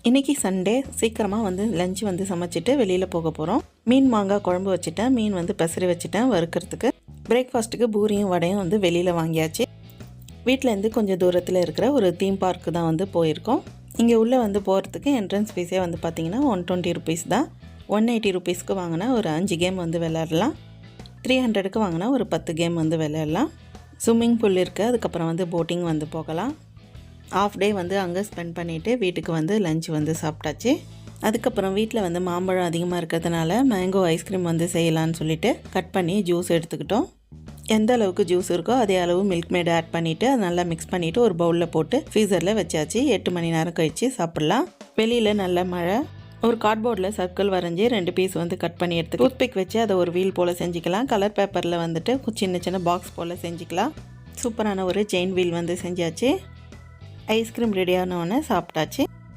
இன்றைக்கி சண்டே சீக்கிரமாக வந்து லஞ்ச் வந்து சமைச்சிட்டு வெளியில் போக போகிறோம். மீன் மாங்காய் குழம்பு வச்சுட்டேன், மீன் வந்து பெசரி வச்சுட்டேன் வறுக்கிறதுக்கு. பிரேக்ஃபாஸ்ட்டுக்கு பூரியும் வடையும் வந்து வெளியில் வாங்கியாச்சு. வீட்டிலேருந்து கொஞ்சம் தூரத்தில் இருக்கிற ஒரு தீம் பார்க்கு தான் வந்து போயிருக்கோம். இங்கே உள்ளே வந்து போகிறதுக்கு என்ட்ரன்ஸ் ஃபீஸே வந்து பார்த்திங்கன்னா 120 ருபீஸ் தான். 180 ருபீஸ்க்கு வாங்கினா ஒரு 5 கேம் வந்து விளையாடலாம். 300க்கு வாங்கினா ஒரு 10 கேம் வந்து விளையாடலாம். ஸ்விம்மிங் பூல் இருக்குது, அதுக்கப்புறம் வந்து போட்டிங் வந்து போகலாம். ஆஃப் டே வந்து அங்கே ஸ்பெண்ட் பண்ணிவிட்டு வீட்டுக்கு வந்து லஞ்ச் வந்து சாப்பிட்டாச்சு. அதுக்கப்புறம் வீட்டில் வந்து மாம்பழம் அதிகமாக இருக்கிறதுனால மேங்கோ ஐஸ்கிரீம் வந்து செய்யலான்னு சொல்லிவிட்டு கட் பண்ணி ஜூஸ் எடுத்துக்கிட்டோம். எந்த அளவுக்கு ஜூஸ் இருக்கோ அதே அளவு மில்க் மேட் ஆட் பண்ணிவிட்டு அதை நல்லா மிக்ஸ் பண்ணிவிட்டு ஒரு பவுலில் போட்டு ஃப்ரீசரில் வச்சாச்சு. 8 மணி நேரம் கழித்து சாப்பிட்லாம். வெளியில் நல்ல மழை. ஒரு கார்ட்போர்டில் சர்க்கிள் வரைஞ்சி 2 பீஸ் வந்து கட் பண்ணி எடுத்து டூத்பிக் வச்சு அதை ஒரு வீல் போல் செஞ்சுக்கலாம். கலர் பேப்பரில் வந்துட்டு சின்ன சின்ன பாக்ஸ் போல் செஞ்சுக்கலாம். சூப்பரான ஒரு செயின் வீல் வந்து செஞ்சாச்சு. ஐஸ்கிரீம் ரெடி ஆனவுடனே சாப்பிட்டாச்சு.